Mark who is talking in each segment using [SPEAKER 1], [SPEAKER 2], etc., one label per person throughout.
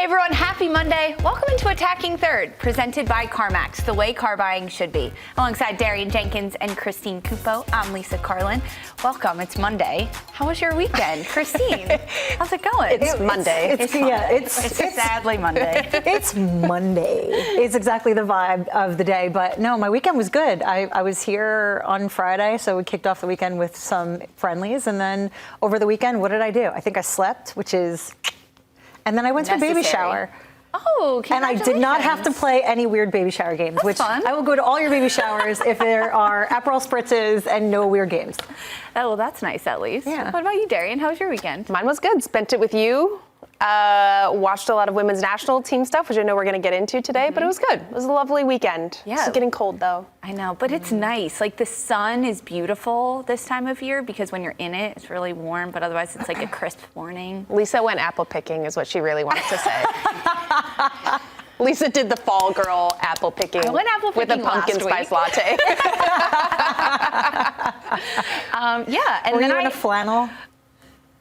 [SPEAKER 1] everyone, happy Monday. Welcome into Attacking Third, presented by CarMax, the way car buying should be. Alongside Darian Jenkins and Christine Cupo, I'm Lisa Carlin. Welcome, it's Monday. How was your weekend? Christine, how's it going?
[SPEAKER 2] It's Monday.
[SPEAKER 1] It's sadly Monday.
[SPEAKER 2] It's Monday. It's exactly the vibe of the day. But no, my weekend was good. I was here on Friday, so we kicked off the weekend with some friendlies. And then over the weekend, what did I do? I think I slept, which is... And then I went to a baby shower.
[SPEAKER 1] Oh,
[SPEAKER 2] and I did not have to play any weird baby shower games.
[SPEAKER 1] That's
[SPEAKER 2] which
[SPEAKER 1] fun.
[SPEAKER 2] I will go to all your baby showers if there are Aperol spritzes and no weird games.
[SPEAKER 1] Oh, well, that's nice at least.
[SPEAKER 2] Yeah.
[SPEAKER 1] What about you, Darian? How was your weekend?
[SPEAKER 3] Mine was good. Spent it with you. Watched a lot of women's national team stuff, which I know we're going to get into today, but it was good. It was a lovely weekend.
[SPEAKER 1] Yeah.
[SPEAKER 3] It's getting cold, though.
[SPEAKER 1] I know, but it's nice. Like, the sun is beautiful this time of year because when you're in it, it's really warm, but otherwise it's like a crisp morning.
[SPEAKER 3] Lisa went apple picking is what she really wants to say. Lisa did the fall girl apple picking.
[SPEAKER 1] I went apple
[SPEAKER 3] with
[SPEAKER 1] picking
[SPEAKER 3] a pumpkin spice latte.
[SPEAKER 1] Yeah, and
[SPEAKER 2] Were
[SPEAKER 1] then
[SPEAKER 2] you in a flannel?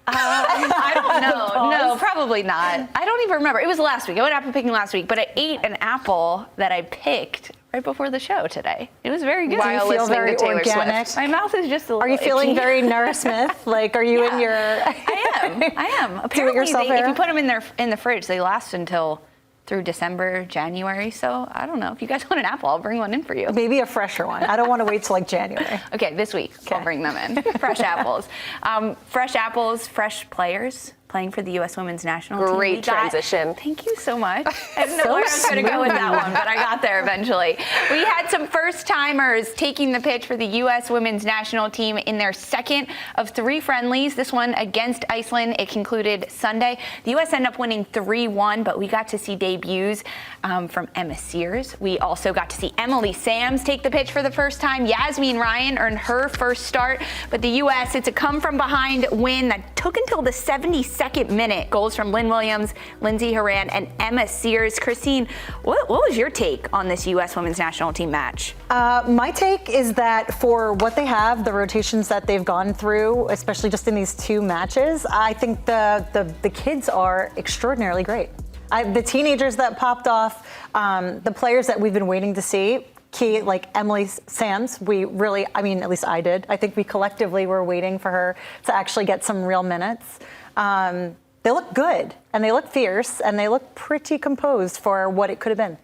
[SPEAKER 1] I don't know. No, probably not. I don't even remember. It was last week. I went apple picking last week, but I ate an apple that I picked right before the show today. It was very good.
[SPEAKER 3] While
[SPEAKER 2] feel
[SPEAKER 3] listening
[SPEAKER 2] very
[SPEAKER 3] to Taylor
[SPEAKER 2] organic?
[SPEAKER 3] Swift.
[SPEAKER 1] My mouth is just a little
[SPEAKER 2] Are you feeling
[SPEAKER 1] itchy.
[SPEAKER 2] very Nara Smith? Like, are you in your...
[SPEAKER 1] I am. Apparently,
[SPEAKER 2] yourself,
[SPEAKER 1] if you
[SPEAKER 2] Era?
[SPEAKER 1] put them in the fridge, they last until through December, January. So I don't know. If you guys want an apple, I'll bring one in for you.
[SPEAKER 2] Maybe a fresher one. I don't want to wait till like January.
[SPEAKER 1] Okay, this week I'll bring them in. Fresh apples. Fresh apples, fresh players playing for the U.S. Women's National Team.
[SPEAKER 3] Great transition.
[SPEAKER 1] Thank you so much. I didn't know where I was going to go with that one, but I got there eventually. We had some first-timers taking the pitch for the U.S. Women's National Team in their second of 3 friendlies. This one against Iceland. It concluded Sunday. The U.S. ended up winning 3-1, but we got to see debuts from Emma Sears. We also got to see Emily Sams take the pitch for the first time. Yasmin Ryan earned her first start, but the U.S., it's a come-from-behind win that took until the 72nd minute. Goals from Lynn Williams, Lindsay Horan, and Emma Sears. Christine, what was your take on this U.S. Women's National Team match?
[SPEAKER 2] My take is that for what they have, the rotations that they've gone through, especially just in these 2 matches, I think the kids are extraordinarily great. The teenagers that popped off, the players that we've been waiting to see, like Emily Sams, we really, I mean, at least I did. I think we collectively were waiting for her to actually get some real minutes. They look good, and they look fierce, and they look pretty composed for what it could have been.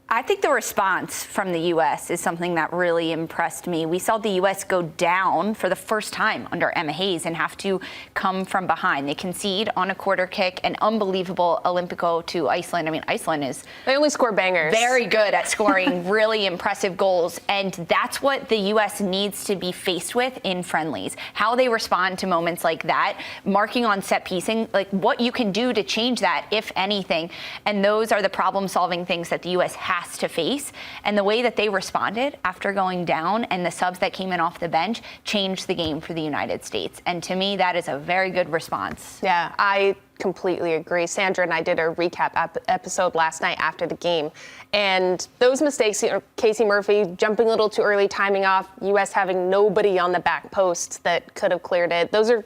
[SPEAKER 1] I think the response from the U.S. is something that really impressed me. We saw the U.S. go down for the first time under Emma Hayes and have to come from behind. They concede on a quarter kick, an unbelievable Olympico to Iceland. I mean, Iceland is...
[SPEAKER 3] They only score bangers.
[SPEAKER 1] Very good at scoring really impressive goals, and that's what the U.S. needs to be faced with in friendlies. How they respond to moments like that, marking on set piecing, like what you can do to change that, if anything. And those are the problem-solving things that the U.S. has to face, and the way that they responded after going down and the subs that came in off the bench changed the game for the United States. And to me, that is a very good response.
[SPEAKER 3] Yeah, I completely agree. Sandra and I did a recap episode last night after the game, and those mistakes, Casey Murphy jumping a little too early, timing off, U.S. having nobody on the back post that could have cleared it. Those are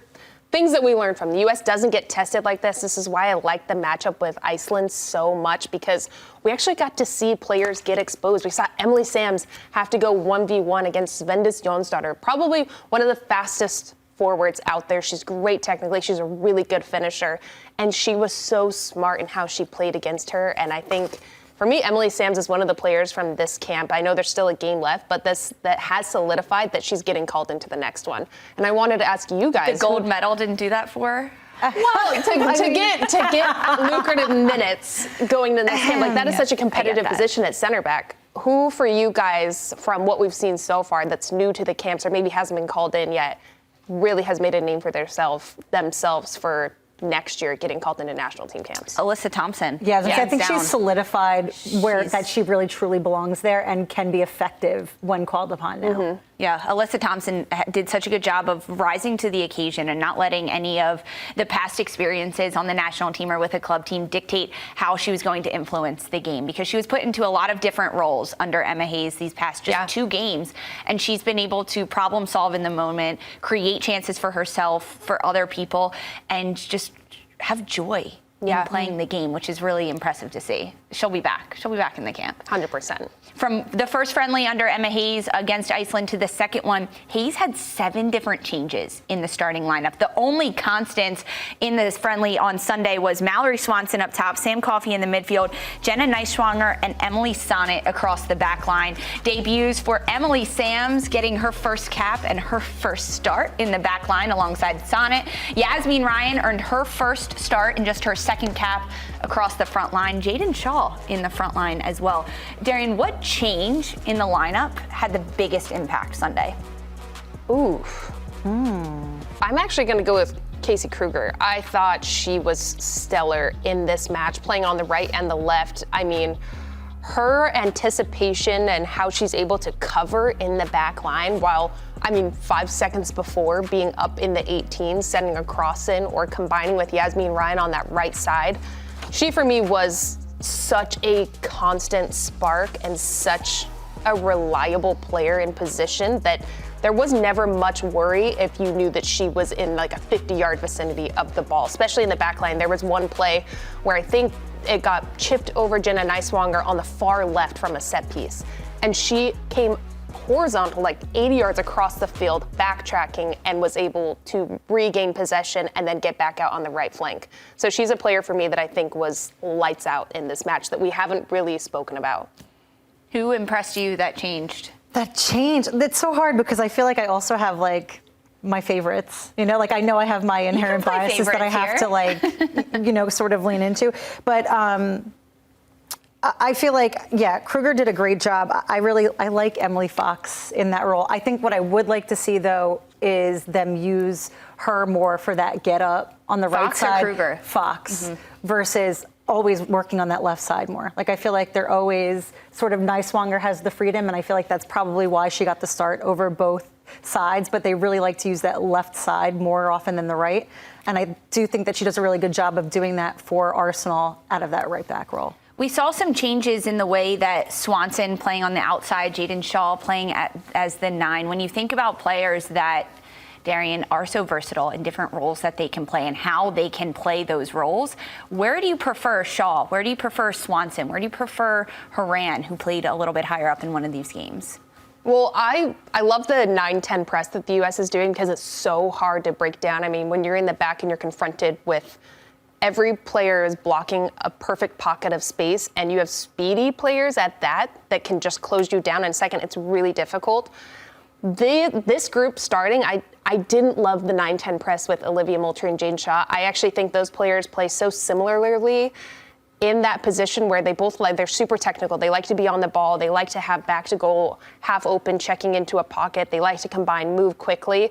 [SPEAKER 3] things that we learned from. The U.S. doesn't get tested like this. This is why I like the matchup with Iceland so much, because we actually got to see players get exposed. We saw Emily Sams have to go 1v1 against Svendis Jonsdottir, probably one of the fastest forwards out there. She's great technically. She's a really good finisher. And she was so smart in how she played against her. And I think, for me, Emily Sams is one of the players from this camp. I know there's still a game left, but that has solidified that she's getting called into the next one. And I wanted to ask you guys.
[SPEAKER 1] The gold medal didn't do that for her?
[SPEAKER 3] Well, to get lucrative minutes going to the next camp, like that is such a competitive position at center back. Who, for you guys, from what we've seen so far, that's new to the camps or maybe hasn't been called in yet, really has made a name for themselves for next year getting called into national team camps?
[SPEAKER 1] Alyssa Thompson.
[SPEAKER 2] Yeah, I think
[SPEAKER 1] down.
[SPEAKER 2] she's solidified that she really truly belongs there and can be effective when called upon now.
[SPEAKER 1] Mm-hmm. Yeah, Alyssa Thompson did such a good job of rising to the occasion and not letting any of the past experiences on the national team or with a club team dictate how she was going to influence the game, because she was put into a lot of different roles under Emma Hayes these past just 2 games, and she's been able to problem solve in the moment, create chances for herself, for other people, and just have joy
[SPEAKER 3] Yeah.
[SPEAKER 1] in playing the game, which is really impressive to see. She'll be back. She'll be back in the camp.
[SPEAKER 3] 100%.
[SPEAKER 1] From the first friendly under Emma Hayes against Iceland to the second one, Hayes had 7 different changes in the starting lineup. The only constants in this friendly on Sunday was Mallory Swanson up top, Sam Coffey in the midfield, Jenna Neiswanger, and Emily Sonnet across the back line. Debuts for Emily Sams getting her first cap and her first start in the back line alongside Sonnet. Yasmin Ryan earned her first start and just her second cap across the front line. Jaden Shaw in the front line as well. Darian, what change in the lineup had the biggest impact Sunday?
[SPEAKER 3] I'm actually going to go with Casey Kruger. I thought she was stellar in this match, playing on the right and the left. I mean, her anticipation and how she's able to cover in the back line while, 5 seconds before being up in the 18, sending a cross in or combining with Yasmin Ryan on that right side. She, for me, was such a constant spark and such a reliable player in position that there was never much worry if you knew that she was in like a 50-yard vicinity of the ball, especially in the back line. There was one play where I think it got chipped over Jenna Neiswanger on the far left from a set piece, and she came horizontal like 80 yards across the field, backtracking, and was able to regain possession and then get back out on the right flank. So she's a player for me that I think was lights out in this match that we haven't really spoken about.
[SPEAKER 1] Who impressed you that changed?
[SPEAKER 2] That change, it's so hard because I feel like I also have like my favorites, I know I have my inherent biases that I have to like, sort of lean into. But I feel like, Kruger did a great job. I like Emily Fox in that role. I think what I would like to see though is them use her more for that get up on the right side.
[SPEAKER 1] Fox or Kruger?
[SPEAKER 2] Fox versus always working on that left side more. Like I feel like they're always sort of Neiswanger has the freedom, and I feel like that's probably why she got the start over both sides, but they really like to use that left side more often than the right. And I do think that she does a really good job of doing that for Arsenal out of that right back role.
[SPEAKER 1] We saw some changes in the way that Swanson playing on the outside, Jaden Shaw playing as the 9. When you think about players that, Darian, are so versatile in different roles that they can play and how they can play those roles, where do you prefer Shaw? Where do you prefer Swanson? Where do you prefer Haran, who played a little bit higher up in one of these games?
[SPEAKER 3] Well, I love the 9-10 press that the U.S. is doing because it's so hard to break down. I mean, when you're in the back and you're confronted with every player is blocking a perfect pocket of space, and you have speedy players at that can just close you down in a second, it's really difficult. This group starting, I didn't love the 9-10 press with Olivia Moultrie and Jane Shaw. I actually think those players play so similarly in that position where they both they're super technical. They like to be on the ball. They like to have back to goal, half open, checking into a pocket. They like to combine, move quickly.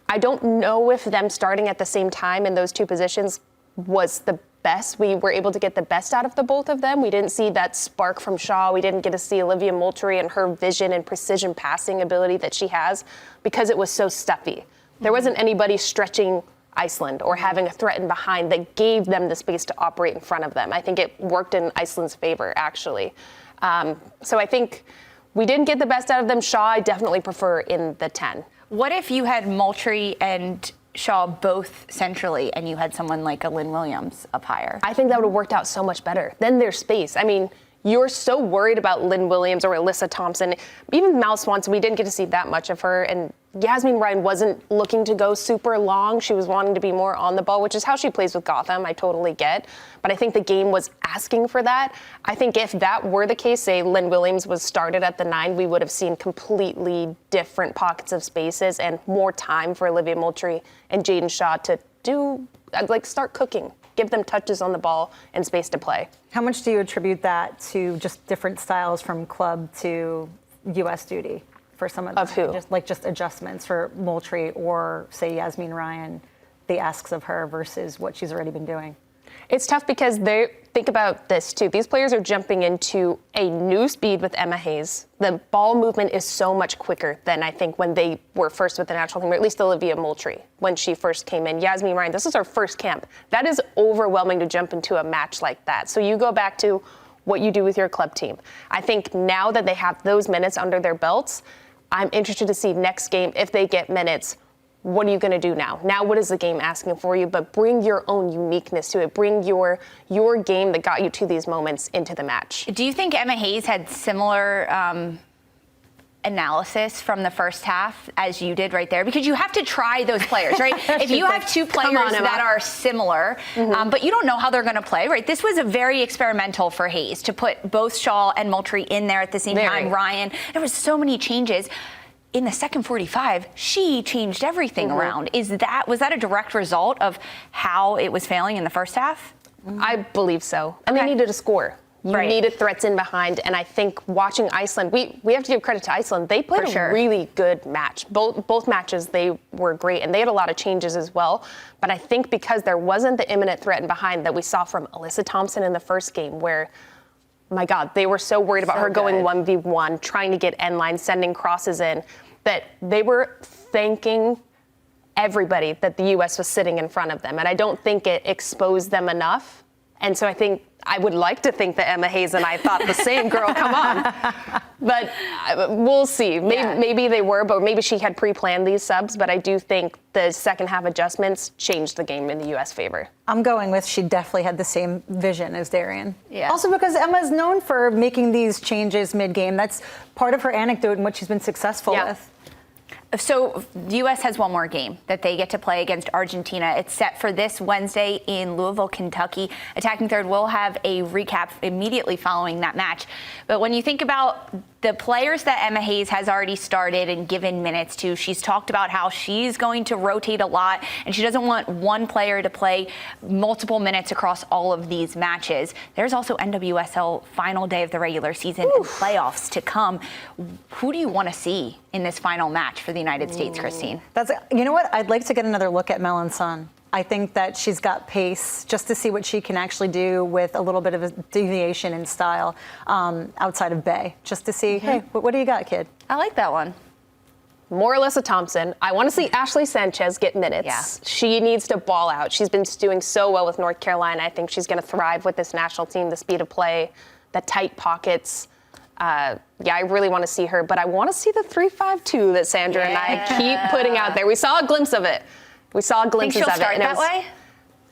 [SPEAKER 3] I don't know if them starting at the same time in those two positions was the best. We were able to get the best out of the both of them. We didn't see that spark from Shaw. We didn't get to see Olivia Moultrie and her vision and precision passing ability that she has because it was so stuffy. There wasn't anybody stretching Iceland or having a threat in behind that gave them the space to operate in front of them. I think it worked in Iceland's favor, actually. So I think we didn't get the best out of them. Shaw, I definitely prefer in the 10.
[SPEAKER 1] What if you had Moultrie and Shaw both centrally and you had someone like a Lynn Williams up higher?
[SPEAKER 3] I think that would have worked out so much better. Then there's space. I mean, you're so worried about Lynn Williams or Alyssa Thompson. Even Mal Swanson, we didn't get to see that much of her. And Yasmin Ryan wasn't looking to go super long. She was wanting to be more on the ball, which is how she plays with Gotham. I totally get. But I think the game was asking for that. I think if that were the case, say Lynn Williams was started at the 9, we would have seen completely different pockets of spaces and more time for Olivia Moultrie and Jaden Shaw to start cooking. Give them touches on the ball and space to play.
[SPEAKER 2] How much do you attribute that to just different styles from club to U.S. duty for some of them?
[SPEAKER 3] Of who?
[SPEAKER 2] Just adjustments for Moultrie or, say, Yasmin Ryan, the asks of her versus what she's already been doing?
[SPEAKER 3] It's tough because think about this too. These players are jumping into a new speed with Emma Hayes. The ball movement is so much quicker than I think when they were first with the national team, or at least Olivia Moultrie when she first came in. Yasmin Ryan, this is her first camp. That is overwhelming to jump into a match like that. So you go back to what you do with your club team. I think now that they have those minutes under their belts, I'm interested to see next game, if they get minutes, what are you going to do now? Now, what is the game asking for you? But bring your own uniqueness to it. Bring your game that got you to these moments into the match.
[SPEAKER 1] Do you think Emma Hayes had similar analysis from the first half as you did right there? Because you have to try those players, right? If you have two players that are similar, but you don't know how they're going to play, right? This was a very experimental for Hayes to put both Shaw and Moultrie in there at the same time. Ryan, there was so many changes. In the second 45, she changed everything around. Was that a direct result of how it was failing in the first half?
[SPEAKER 3] I believe so. And they needed a score. You needed threats in behind. And I think watching Iceland, we have to give credit to Iceland. They played a really good match. Both matches, they were great. And they had a lot of changes as well. But I think because there wasn't the imminent threat in behind that we saw from Alyssa Thompson in the first game, where my God, they were so worried about her going 1v1, trying to get end line, sending crosses in, that they were thanking everybody that the U.S. was sitting in front of them. And I don't think it exposed them enough. And so I would like to think that Emma Hayes and I thought the same, girl, come on. But we'll see. Maybe they were, but maybe she had pre-planned these subs. But I do think the second half adjustments changed the game in the U.S. favor.
[SPEAKER 2] I'm going with she definitely had the same vision as Darian.
[SPEAKER 1] Yeah.
[SPEAKER 2] Also because Emma's known for making these changes mid-game. That's part of her anecdote and what she's been successful with.
[SPEAKER 1] So the U.S. has one more game that they get to play against Argentina. It's set for this Wednesday in Louisville, Kentucky. Attacking Third will have a recap immediately following that match. But when you think about the players that Emma Hayes has already started and given minutes to, she's talked about how she's going to rotate a lot and she doesn't want one player to play multiple minutes across all of these matches. There's also NWSL final day of the regular season and playoffs to come. Who do you want to see in this final match for the United States, Christine?
[SPEAKER 2] You know what? I'd like to get another look at Mel and Son. I think that she's got pace just to see what she can actually do with a little bit of a deviation in style outside of Bay, just to see, hey, what do you got, kid?
[SPEAKER 1] I like that one.
[SPEAKER 3] More Alyssa Thompson. I want to see Ashley Sanchez get minutes.
[SPEAKER 1] Yeah.
[SPEAKER 3] She needs to ball out. She's been doing so well with North Carolina. I think she's going to thrive with this national team, the speed of play, the tight pockets. I really want to see her, but I want to see the 3-5-2 that Sandra and I keep putting out there. We saw a glimpse of it. We saw glimpses of it.
[SPEAKER 1] Think she'll start that way?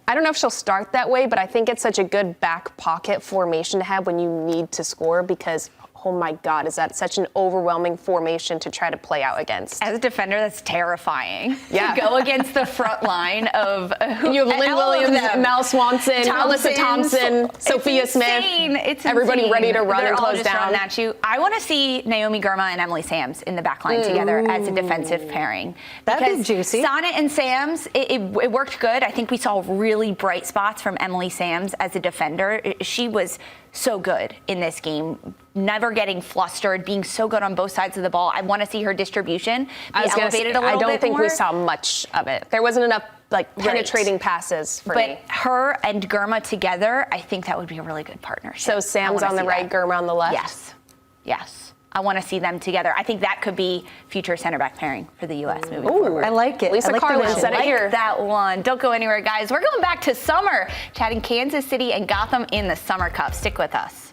[SPEAKER 3] I don't know if she'll start that way, but I think it's such a good back pocket formation to have when you need to score because, oh my God, is that such an overwhelming formation to try to play out against?
[SPEAKER 1] As a defender, that's terrifing. To go against the front line of
[SPEAKER 3] you have Lynn Williams, Mel Swanson, Alyssa Thompson, Sophia Smith.
[SPEAKER 1] It's
[SPEAKER 3] everybody
[SPEAKER 1] insane.
[SPEAKER 3] ready to run
[SPEAKER 1] They're
[SPEAKER 3] and
[SPEAKER 1] all
[SPEAKER 3] close
[SPEAKER 1] just
[SPEAKER 3] down.
[SPEAKER 1] Running at you. I want to see Naomi Girma and Emily Sams in the back line together as a defensive pairing.
[SPEAKER 2] That'd be juicy.
[SPEAKER 1] Sana and Sams, it worked good. I think we saw really bright spots from Emily Sams as a defender. She was so good in this game, never getting flustered, being so good on both sides of the ball. I want to see her distribution be elevated a little bit more.
[SPEAKER 3] I don't think we saw much of it. There wasn't enough penetrating passes for me.
[SPEAKER 1] But her and Girma together, I think that would be a really good partnership.
[SPEAKER 3] So Sam's on the right, Girma on the left?
[SPEAKER 1] Yes. I want to see them together. I think that could be future center back pairing for the U.S. moving forward.
[SPEAKER 2] I like it.
[SPEAKER 3] Lisa Carlin said it here.
[SPEAKER 1] I like that one. Don't go anywhere, guys. We're going back to summer, chatting Kansas City and Gotham in the Summer Cup. Stick with us.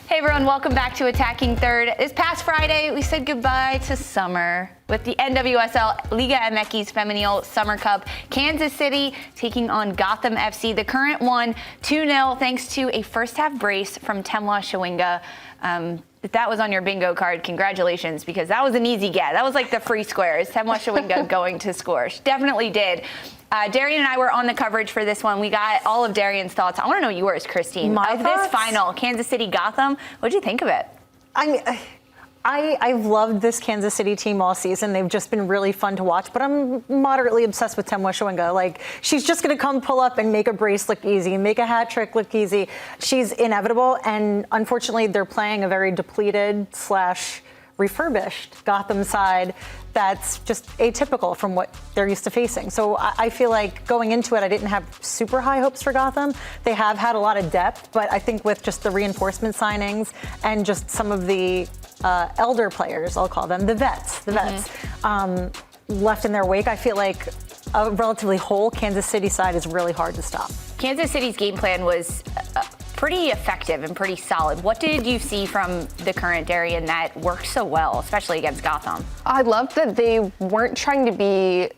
[SPEAKER 1] Hey everyone, welcome back to Attacking Third. This past Friday, we said goodbye to summer with the NWSL Liga MX Femenil Summer Cup. Kansas City taking on Gotham FC. The current one, 2-0, thanks to a first half brace from Temwa Shawinga. If that was on your bingo card, congratulations, because that was an easy get. That was like the free squares. Temwa Shawinga going to score. She definitely did. Darian and I were on the coverage for this one. We got all of Darian's thoughts. I want to know yours, Christine. This final, Kansas City Gotham, what did you think of it?
[SPEAKER 2] I've loved this Kansas City team all season. They've just been really fun to watch, but I'm moderately obsessed with Temwa Shawinga. Like, she's just going to come pull up and make a brace look easy, make a hat trick look easy. She's inevitable, and unfortunately, they're playing a very depleted / refurbished Gotham side that's just atypical from what they're used to facing. So I feel like going into it, I didn't have super high hopes for Gotham. They have had a lot of depth, but I think with just the reinforcement signings and just some of the elder players, I'll call them, the vets, left in their wake, I feel like a relatively whole Kansas City side is really hard to stop.
[SPEAKER 1] Kansas City's game plan was pretty effective and pretty solid. What did you see from the current Darian that worked so well, especially against Gotham?
[SPEAKER 3] I loved that they weren't trying to be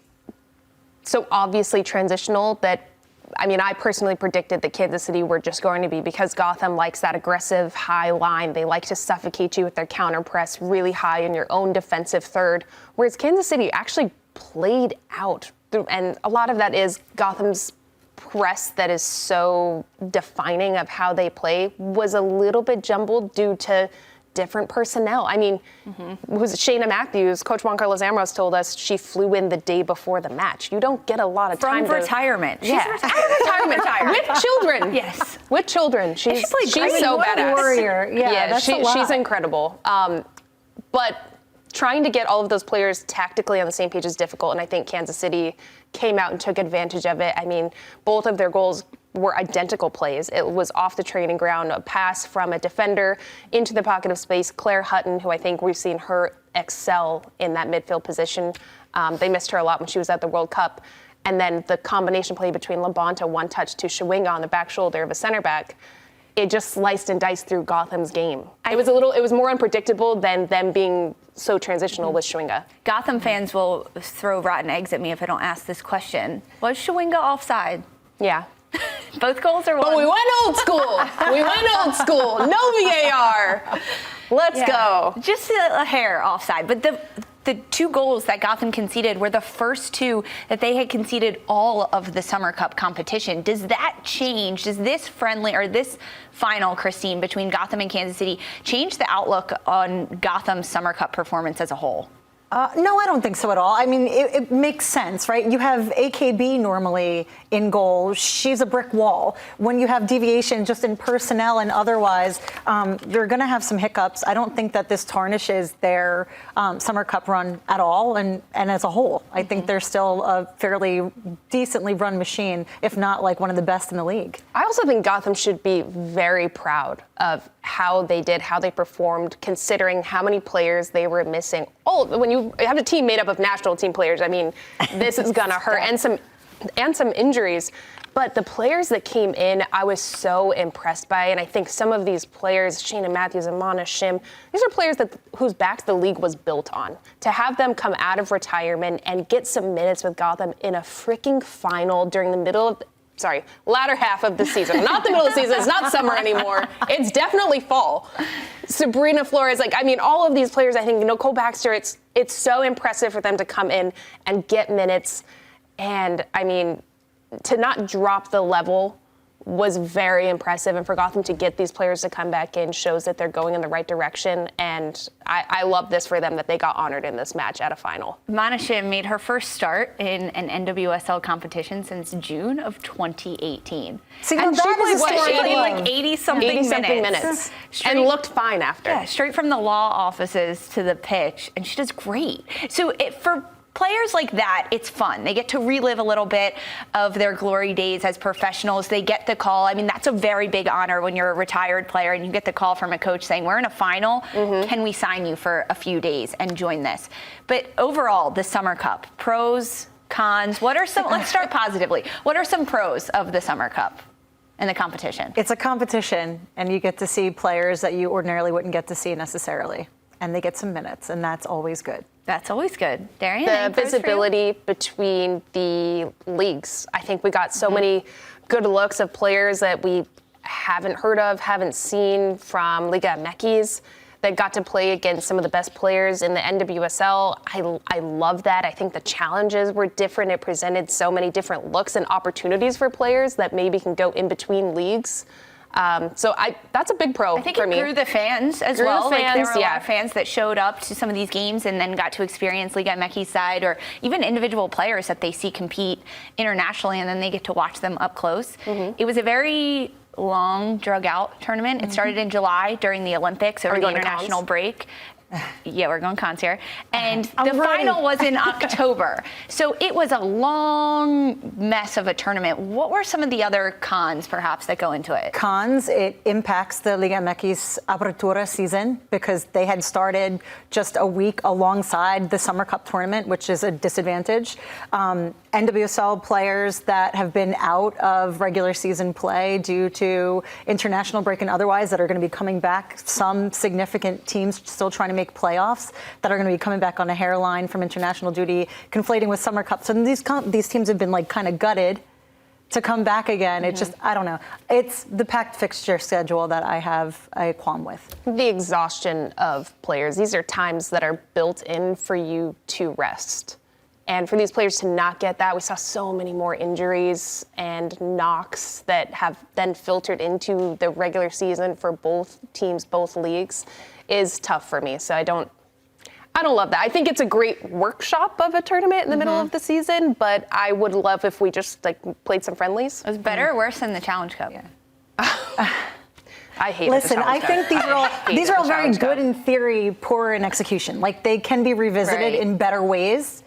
[SPEAKER 3] so obviously transitional that, I mean, I personally predicted that Kansas City were just going to be, because Gotham likes that aggressive high line. They like to suffocate you with their counter press really high in your own defensive third, whereas Kansas City actually played out. And a lot of that is Gotham's press that is so defining of how they play was a little bit jumbled due to different personnel. I mean, it was Shayna Matthews, Coach Juan Carlos Amros told us she flew in the day before the match. You don't get a lot of time
[SPEAKER 1] from retirement.
[SPEAKER 3] She's out of retirement with children.
[SPEAKER 1] Yes,
[SPEAKER 3] with children. She's so badass.
[SPEAKER 2] Warrior. Yeah,
[SPEAKER 3] she's incredible. But trying to get all of those players tactically on the same page is difficult, and I think Kansas City came out and took advantage of it. I mean, both of their goals were identical plays. It was off the training ground, a pass from a defender into the pocket of space. Claire Hutton, who I think we've seen her excel in that midfield position. They missed her a lot when she was at the World Cup. And then the combination play between Labonta, one touch to Shawinga on the back shoulder of a center back. It just sliced and diced through Gotham's game. It was more unpredictable than them being so transitional with Shawinga.
[SPEAKER 1] Gotham fans will throw rotten eggs at me if I don't ask this question. Was Shawinga offside?
[SPEAKER 3] Yeah.
[SPEAKER 1] Both goals are one.
[SPEAKER 3] But we went old school. No VAR. Let's go.
[SPEAKER 1] Just a hair offside. But the two goals that Gotham conceded were the first two that they had conceded all of the Summer Cup competition. Does that change? Does this friendly or this final, Christine, between Gotham and Kansas City change the outlook on Gotham's Summer Cup performance as a whole?
[SPEAKER 2] No, I don't think so at all. I mean, it makes sense, right? You have AKB normally in goal. She's a brick wall. When you have deviation just in personnel and otherwise, you're going to have some hiccups. I don't think that this tarnishes their Summer Cup run at all. And as a whole, I think they're still a fairly decently run machine, if not like one of the best in the league.
[SPEAKER 3] I also think Gotham should be very proud of how they performed, considering how many players they were missing. When you have a team made up of national team players, I mean, this is gonna hurt, and some injuries. But the players that came in, I was so impressed by, and I think some of these players, Shayna Matthews and Mana Shim, these are players whose backs the league was built on. To have them come out of retirement and get some minutes with Gotham in a freaking final during the latter half of the season. Not the middle of the season. It's not summer anymore. It's definitely fall. Sabrina Flores, all of these players, I think, Nicole Baxter, it's so impressive for them to come in and get minutes. And, to not drop the level was very impressive. And for Gotham to get these players to come back in shows that they're going in the right direction. And I love this for them that they got honored in this match at a final. Mana
[SPEAKER 1] Shim made her first start in an NWSL competition since June of 2018.
[SPEAKER 2] See,
[SPEAKER 1] and
[SPEAKER 2] she played
[SPEAKER 1] like 80-something minutes.
[SPEAKER 3] And looked fine after.
[SPEAKER 1] Yeah, straight from the law offices to the pitch. And she does great. So for players like that, it's fun. They get to relive a little bit of their glory days as professionals. They get the call. That's a very big honor when you're a retired player and you get the call from a coach saying, we're in a final. Can we sign you for a few days and join this? But overall, the Summer Cup, pros, cons, let's start positively. What are some pros of the Summer Cup and the competition?
[SPEAKER 2] It's a competition, and you get to see players that you ordinarily wouldn't get to see necessarily. And they get some minutes, and that's always good.
[SPEAKER 1] That's always good. Darian?
[SPEAKER 3] The visibility between the leagues. I think we got so many good looks of players that we haven't heard of, haven't seen from Liga MX that got to play against some of the best players in the NWSL. I love that. I think the challenges were different. It presented so many different looks and opportunities for players that maybe can go in between leagues. That's a big pro for me.
[SPEAKER 1] I think it grew the fans as well. There were a lot of fans that showed up to some of these games and then got to experience Liga MX side, or even individual players that they see compete internationally, and then they get to watch them up close. It was a very long, drug-out tournament. It started in July during the Olympics over the international break. Yeah, we're going cons here. And the final was in October. So it was a long mess of a tournament. What were some of the other cons, perhaps, that go into it?
[SPEAKER 2] Cons, it impacts the Liga MX Apertura season because they had started just a week alongside the Summer Cup tournament, which is a disadvantage. NWSL players that have been out of regular season play due to international break and otherwise that are going to be coming back. Some significant teams still trying to make playoffs that are going to be coming back on a hairline from international duty, conflating with Summer Cup. So these teams have been like kind of gutted to come back again. It just, I don't know. It's the packed fixture schedule that I have a qualm with.
[SPEAKER 3] The exhaustion of players. These are times that are built in for you to rest. And for these players to not get that, we saw so many more injuries and knocks that have then filtered into the regular season for both teams, both leagues, is tough for me. So I don't love that. I think it's a great workshop of a tournament in the middle of the season, but I would love if we just played some friendlies.
[SPEAKER 1] It was better or worse than the Challenge Cup?
[SPEAKER 2] Yeah.
[SPEAKER 3] I hate
[SPEAKER 2] Listen, I think these are all very good in theory, poor in execution. Like they can be revisited in better ways,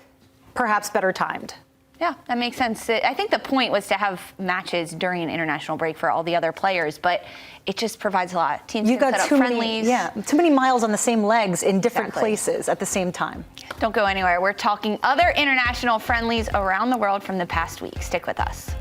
[SPEAKER 2] perhaps better timed.
[SPEAKER 1] Yeah, that makes sense. I think the point was to have matches during an international break for all the other players, but it just provides a lot. Teams
[SPEAKER 2] You
[SPEAKER 1] can
[SPEAKER 2] got
[SPEAKER 1] set
[SPEAKER 2] too
[SPEAKER 1] up
[SPEAKER 2] many,
[SPEAKER 1] friendlies.
[SPEAKER 2] too many miles on the same legs in different places at the same time.
[SPEAKER 1] Don't go anywhere. We're talking other international friendlies around the world from the past week. Stick with us.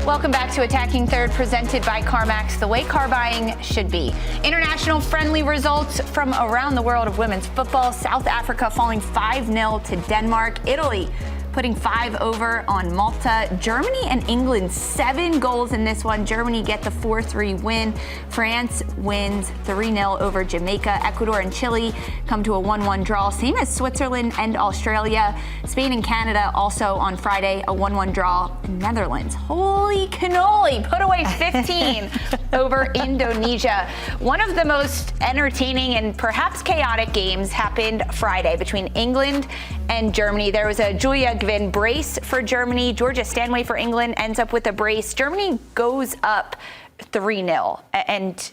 [SPEAKER 1] Welcome back to Attacking Third, presented by CarMax, the way car buying should be. International friendly results from around the world of women's football. South Africa falling 5-0 to Denmark. Italy putting 5 over on Malta. Germany and England, 7 goals in this one. Germany get the 4-3 win. France wins 3-0 over Jamaica. Ecuador and Chile come to a 1-1 draw, same as Switzerland and Australia. Spain and Canada also on Friday, a 1-1 draw. Netherlands, holy cannoli, put away 15 over Indonesia. One of the most entertaining and perhaps chaotic games happened Friday between England and Germany. There was a Julia Gwynn brace for Germany. Georgia Stanway for England ends up with a brace. Germany goes up 3-0, and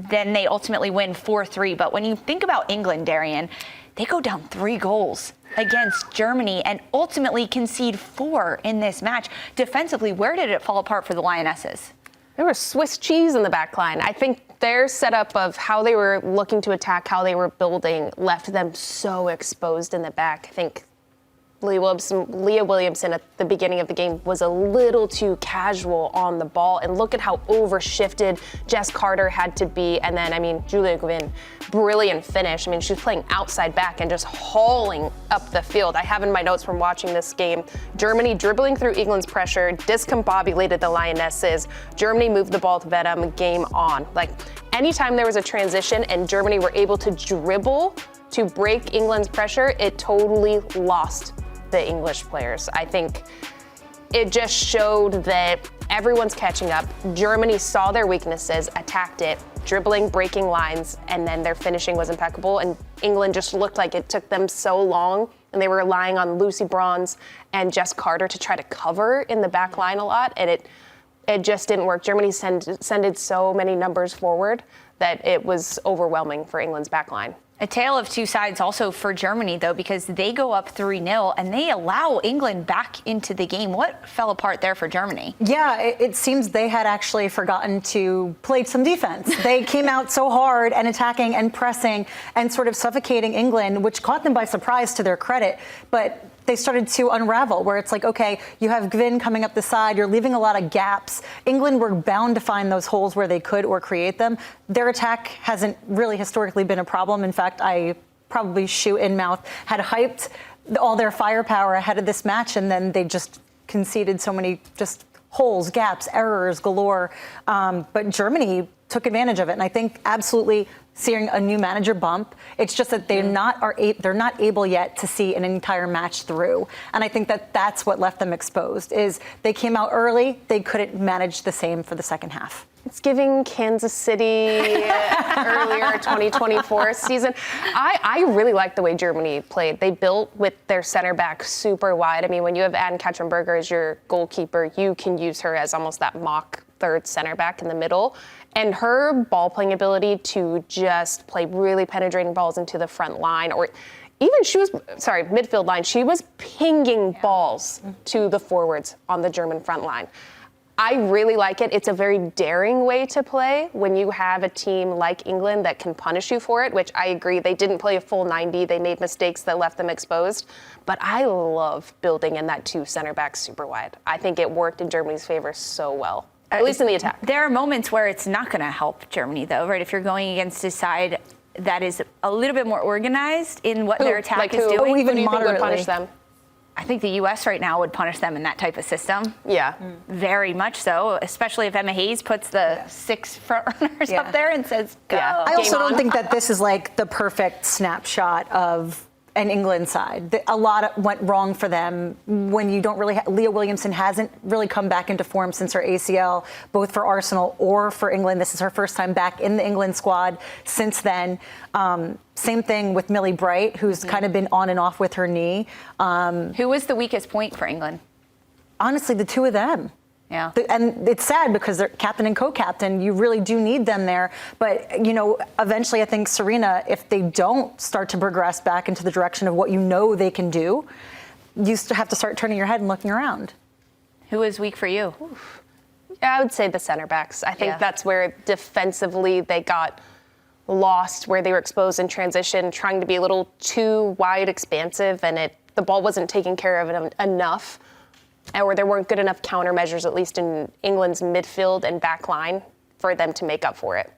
[SPEAKER 1] then they ultimately win 4-3. But when you think about England, Darian, they go down 3 goals against Germany and ultimately concede 4 in this match. Defensively, where did it fall apart for the Lionesses?
[SPEAKER 3] There was Swiss cheese in the back line. I think their setup of how they were looking to attack, how they were building, left them so exposed in the back. I think Leah Williamson at the beginning of the game was a little too casual on the ball, and look at how overshifted Jess Carter had to be. And then, Julia Gwynn, brilliant finish. She was playing outside back and just hauling up the field. I have in my notes from watching this game, Germany dribbling through England's pressure, discombobulated the Lionesses. Germany moved the ball to Vedum, game on. Anytime there was a transition and Germany were able to dribble to break England's pressure, it totally lost the English players. I think it just showed that everyone's catching up. Germany saw their weaknesses, attacked it, dribbling, breaking lines, and then their finishing was impeccable. And England just looked like it took them so long, and they were relying on Lucy Bronze and Jess Carter to try to cover in the back line a lot, and it just didn't work. Germany sended so many numbers forward that it was overwhelming for England's back line.
[SPEAKER 1] A tale of two sides also for Germany, though, because they go up 3-0 and they allow England back into the game. What fell apart there for Germany?
[SPEAKER 2] Yeah, it seems they had actually forgotten to play some defense. They came out so hard and attacking and pressing and sort of suffocating England, which caught them by surprise to their credit. But they started to unravel, where it's like, okay, you have Gwynn coming up the side, you're leaving a lot of gaps. England were bound to find those holes where they could or create them. Their attack hasn't really historically been a problem. In fact, I probably shoe in mouth had hyped all their firepower ahead of this match, and then they just conceded so many just holes, gaps, errors galore. But Germany took advantage of it, and I think absolutely seeing a new manager bump. It's just that they're not able yet to see an entire match through, and I think that's what left them exposed. Is they came out early, they couldn't manage the same for the second half.
[SPEAKER 3] It's giving Kansas City earlier 2024 season. I really like the way Germany played. They built with their center back super wide. When you have Ann Katzenberger as your goalkeeper, you can use her as almost that mock third center back in the middle. And her ball playing ability to just play really penetrating balls into the front line, or even midfield line. She was pinging balls to the forwards on the German front line. I really like it. It's a very daring way to play when you have a team like England that can punish you for it, which I agree. They didn't play a full 90. They made mistakes that left them exposed. But I love building in that 2 center backs super wide. I think it worked in Germany's favor so well, at least in the attack.
[SPEAKER 1] There are moments where it's not going to help Germany, though, right? If you're going against a side that is a little bit more organized in what their attack is doing.
[SPEAKER 3] Who do you think would punish them?
[SPEAKER 1] I think the U.S. right now would punish them in that type of system.
[SPEAKER 3] Yeah.
[SPEAKER 1] Very much so, especially if Emma Hayes puts the 6 front runners up there and says, go.
[SPEAKER 3] Yeah.
[SPEAKER 2] I also don't think that this is like the perfect snapshot of an England side. A lot went wrong for them when you don't really Leah Williamson hasn't really come back into form since her ACL, both for Arsenal or for England. This is her first time back in the England squad since then. Same thing with Millie Bright, who's kind of been on and off with her knee.
[SPEAKER 1] Who was the weakest point for England?
[SPEAKER 2] Honestly, the 2 of them.
[SPEAKER 1] Yeah.
[SPEAKER 2] And it's sad because they're captain and co-captain. You really do need them there. But, you know, eventually I think Serena, if they don't start to progress back into the direction of what you know they can do, you still have to start turning your head and looking around.
[SPEAKER 1] Who was weak for you?
[SPEAKER 3] Yeah, I would say the center backs. I think that's where defensively they got lost, where they were exposed in transition, trying to be a little too wide expansive, and the ball wasn't taken care of it enough. Or there weren't good enough countermeasures, at least in England's midfield and back line, for them to make up for it.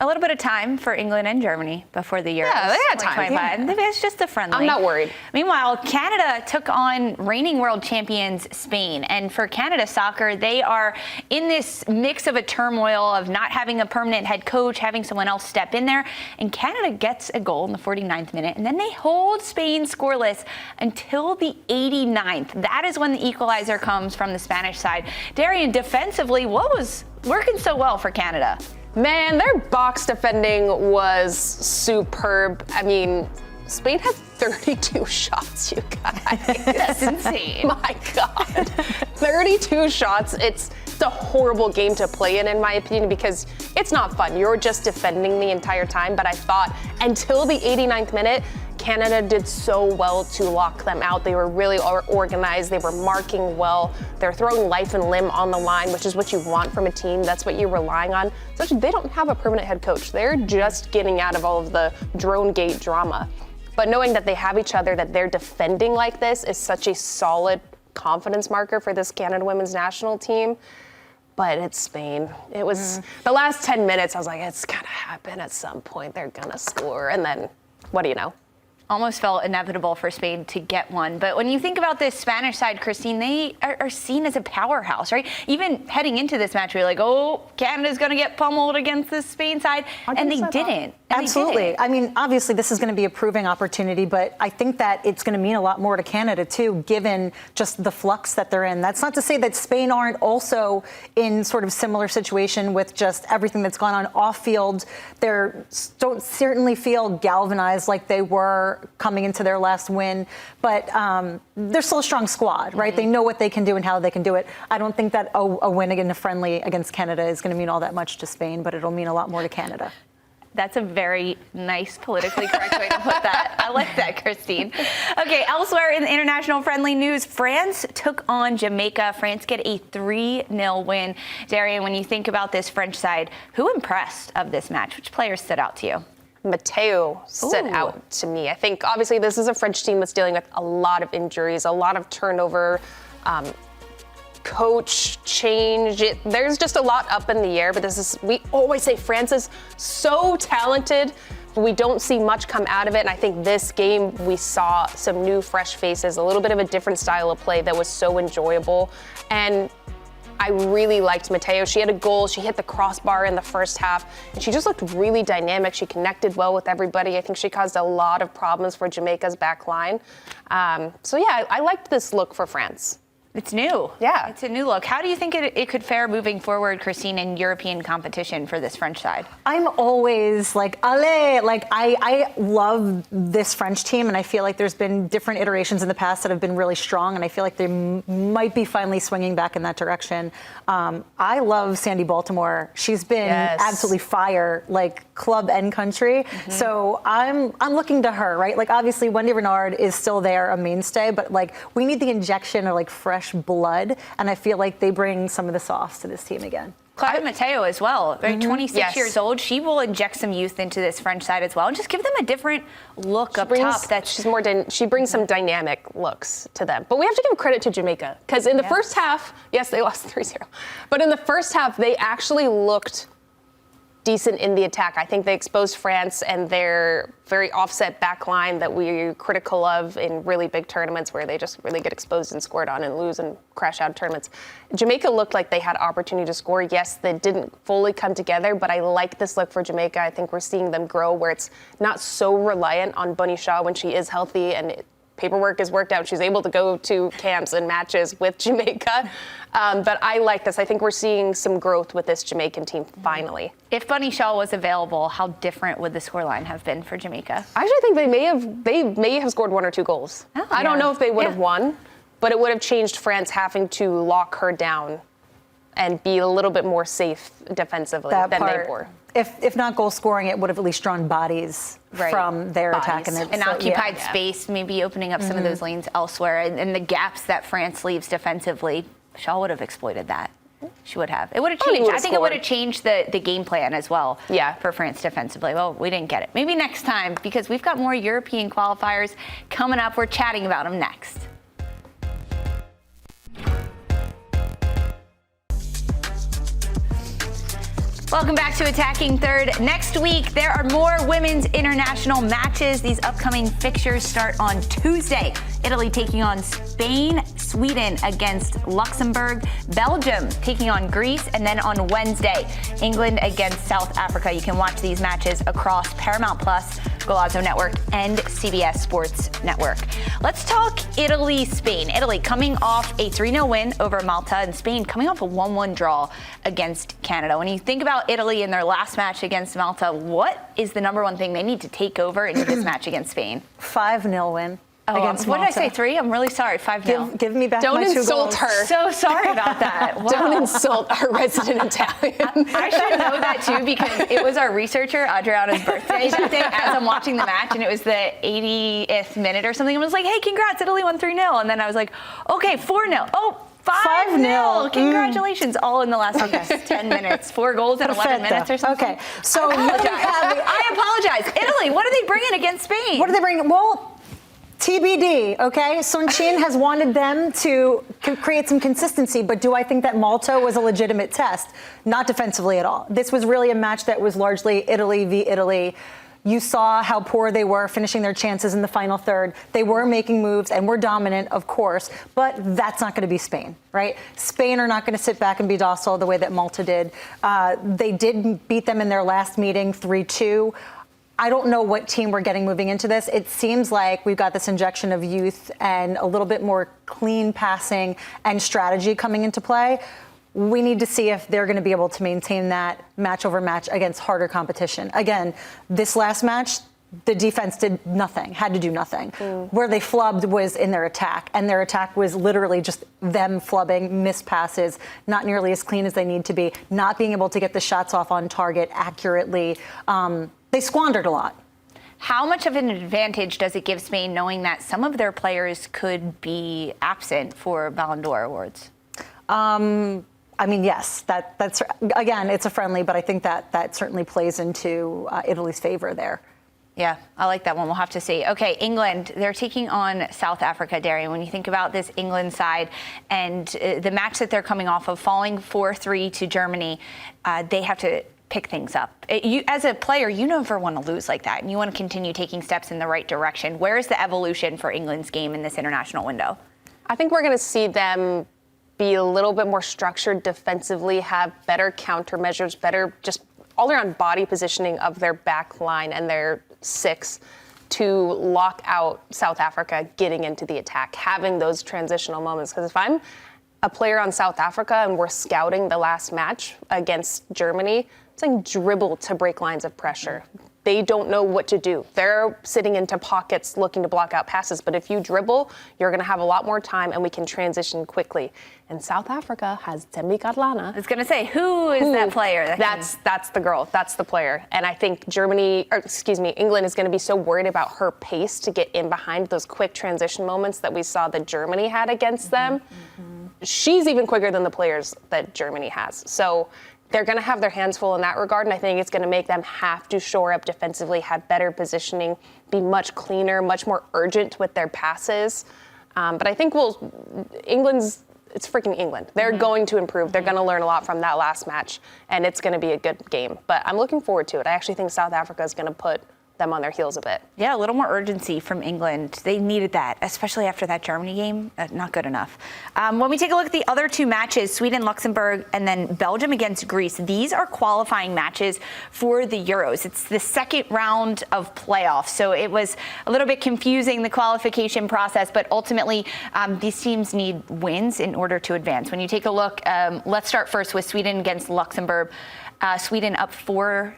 [SPEAKER 1] A little bit of time for England and Germany before the Euros.
[SPEAKER 3] Yeah, they had time.
[SPEAKER 1] Yeah. It's just a friendly.
[SPEAKER 3] I'm not worried.
[SPEAKER 1] Meanwhile, Canada took on reigning world champions Spain. And for Canada soccer, they are in this mix of a turmoil of not having a permanent head coach, having someone else step in there. And Canada gets a goal in the 49th minute. And then they hold Spain scoreless until the 89th. That is when the equalizer comes from the Spanish side. Darian, defensively, what was working so well for Canada?
[SPEAKER 3] Man, their box defending was superb. I mean, Spain had 32 shots, you guys.
[SPEAKER 1] That's insane.
[SPEAKER 3] My God. 32 shots. It's a horrible game to play in my opinion, because it's not fun. You're just defending the entire time. But I thought until the 89th minute, Canada did so well to lock them out. They were really organized. They were marking well. They're throwing life and limb on the line, which is what you want from a team. That's what you're relying on. So they don't have a permanent head coach. They're just getting out of all of the drone gate drama. But knowing that they have each other, that they're defending like this is such a solid confidence marker for this Canada women's national team. But it's Spain. It was the last 10 minutes. I was like, it's going to happen at some point. They're going to score. And then what do you know?
[SPEAKER 1] Almost felt inevitable for Spain to get one. But when you think about this Spanish side, Christine, they are seen as a powerhouse, right? Even heading into this match, we were like, oh, Canada's going to get pummeled against the Spain side. And they didn't.
[SPEAKER 2] Absolutely. I mean, obviously, this is going to be a proving opportunity, but I think that it's going to mean a lot more to Canada, too, given just the flux that they're in. That's not to say that Spain aren't also in sort of similar situation with just everything that's gone on off field. They don't certainly feel galvanized like they were coming into their last win, but they're still a strong squad, right? They know what they can do and how they can do it. I don't think that a win in a friendly against Canada is going to mean all that much to Spain, but it'll mean a lot more to Canada.
[SPEAKER 1] That's a very nice, politically correct way to put that. I like that, Christine. Okay, elsewhere in the international friendly news, France took on Jamaica. France get a 3-0 win. Darian, when you think about this French side, who impressed of this match? Which players stood out to you?
[SPEAKER 3] Mateo stood out to me. I think obviously this is a French team that's dealing with a lot of injuries, a lot of turnover, coach change. There's just a lot up in the air, but we always say France is so talented, but we don't see much come out of it. And I think this game we saw some new fresh faces, a little bit of a different style of play that was so enjoyable. And I really liked Mateo. She had a goal. She hit the crossbar in the first half, and she just looked really dynamic. She connected well with everybody. I think she caused a lot of problems for Jamaica's back line. So yeah, I liked this look for France.
[SPEAKER 1] It's new.
[SPEAKER 3] Yeah.
[SPEAKER 1] It's a new look. How do you think it could fare moving forward, Christine, in European competition for this French side?
[SPEAKER 2] I'm always like, allez! Like, I love this French team, and I feel like there's been different iterations in the past that have been really strong, and I feel like they might be finally swinging back in that direction. I love Sandy Baltimore. She's been absolutely fire, like, club and country. So I'm looking to her, right? Like, obviously Wendy Renard is still there, a mainstay, but like we need the injection of like fresh blood, and I feel like they bring some of the sauce to this team again.
[SPEAKER 1] Claudia Mateo as well, right? 26
[SPEAKER 3] Yes.
[SPEAKER 1] years old. She will inject some youth into this French side as well and just give them a different look up top.
[SPEAKER 3] She brings some dynamic looks to them. But we have to give credit to Jamaica, because in the first half, yes, they lost 3-0, but in the first half, they actually looked decent in the attack. I think they exposed France and their very offset back line that we're critical of in really big tournaments where they just really get exposed and scored on and lose and crash out tournaments. Jamaica looked like they had opportunity to score. Yes, they didn't fully come together, but I like this look for Jamaica. I think we're seeing them grow where it's not so reliant on Bunny Shaw when she is healthy and paperwork is worked out. She's able to go to camps and matches with Jamaica. But I like this. I think we're seeing some growth with this Jamaican team finally.
[SPEAKER 1] If Bunny Shaw was available, how different would the scoreline have been for Jamaica?
[SPEAKER 3] I actually think they may have scored 1 or 2 goals.
[SPEAKER 1] Oh,
[SPEAKER 3] I don't know if they would have
[SPEAKER 1] yeah.
[SPEAKER 3] won, but it would have changed France having to lock her down and be a little bit more safe defensively than they were.
[SPEAKER 2] If not goal scoring, it would have at least drawn bodies from their attack.
[SPEAKER 1] And occupied space, maybe opening up some of those lanes elsewhere. And the gaps that France leaves defensively, Shaw would have exploited that. She would have. It would have changed. I think it would have changed the game plan as well for France defensively. Well, we didn't get it. Maybe next time, because we've got more European qualifiers coming up. We're chatting about them next. Welcome back to Attacking Third. Next week, there are more women's international matches. These upcoming fixtures start on Tuesday. Italy taking on Spain, Sweden against Luxembourg, Belgium taking on Greece, and then on Wednesday, England against South Africa. You can watch these matches across Paramount Plus, Gotham Network, and CBS Sports Network. Let's talk Italy-Spain. Italy coming off a 3-0 win over Malta, and Spain coming off a 1-1 draw against Canada. When you think about Italy in their last match against Malta, what is the number one thing they need to take over into this match against Spain?
[SPEAKER 2] 5-0 win.
[SPEAKER 1] What did I say, 3? I'm really sorry, 5-0.
[SPEAKER 2] Give me back my 2 goals.
[SPEAKER 3] Don't insult her.
[SPEAKER 1] So sorry about that. Wow.
[SPEAKER 3] Don't insult our resident Italian.
[SPEAKER 1] I should know that too, because it was our researcher, Adriana's birthday that day as I'm watching the match, and it was the 80th minute or something. I was like, hey, congrats, Italy won 3-0. And then I was like, okay, 4-0. Oh, 5-0. Congratulations. All in the last 10 minutes. 4 goals in 11 minutes or something.
[SPEAKER 2] Okay, so
[SPEAKER 1] I apologize. Italy, what are they bringing against Spain?
[SPEAKER 2] What are they bringing? Well, TBD, okay? Sun Chin has wanted them to create some consistency, but do I think that Malta was a legitimate test? Not defensively at all. This was really a match that was largely Italy v. Italy. You saw how poor they were finishing their chances in the final third. They were making moves and were dominant, of course, but that's not going to be Spain, right? Spain are not going to sit back and be docile the way that Malta did. They did beat them in their last meeting 3-2. I don't know what team we're getting moving into this. It seems like we've got this injection of youth and a little bit more clean passing and strategy coming into play. We need to see if they're going to be able to maintain that match over match against harder competition. Again, this last match, the defense did nothing, had to do nothing. Where they flubbed was in their attack, and their attack was literally just them flubbing, missed passes, not nearly as clean as they need to be, not being able to get the shots off on target accurately. They squandered a lot.
[SPEAKER 1] How much of an advantage does it give Spain knowing that some of their players could be absent for Ballon d'Or awards?
[SPEAKER 2] I mean, yes, that's again, it's a friendly, but I think that certainly plays into Italy's favor there.
[SPEAKER 1] Yeah, I like that one. We'll have to see. Okay, England, they're taking on South Africa, Darian. When you think about this England side and the match that they're coming off of, falling 4-3 to Germany, they have to pick things up. As a player, you never want to lose like that, and you want to continue taking steps in the right direction. Where is the evolution for England's game in this international window?
[SPEAKER 3] I think we're going to see them be a little bit more structured defensively, have better countermeasures, better just all-around body positioning of their back line and their 6 to lock out South Africa getting into the attack, having those transitional moments. Because if I'm a player on South Africa and we're scouting the last match against Germany, it's like dribble to break lines of pressure. they don't know what to do. They're sitting into pockets looking to block out passes. But if you dribble, you're going to have a lot more time and we can transition quickly. And South Africa has Thembi Kgatlana.
[SPEAKER 1] I was going to say, who is that player?
[SPEAKER 3] That's the girl. That's the player. And I think England is going to be so worried about her pace to get in behind those quick transition moments that we saw that Germany had against them. She's even quicker than the players that Germany has. So they're going to have their hands full in that regard, and I think it's going to make them have to shore up defensively, have better positioning, be much cleaner, much more urgent with their passes. But I think it's freaking England. They're going to improve. They're going to learn a lot from that last match, and it's going to be a good game. But I'm looking forward to it. I actually think South Africa is going to put them on their heels a bit.
[SPEAKER 1] Yeah, a little more urgency from England. They needed that, especially after that Germany game. Not good enough. When we take a look at the other two matches, Sweden, Luxembourg, and then Belgium against Greece, these are qualifying matches for the Euros. It's the second round of playoffs, so it was a little bit confusing, the qualification process, but ultimately these teams need wins in order to advance. When you take a look, let's start first with Sweden against Luxembourg. Sweden up 4-0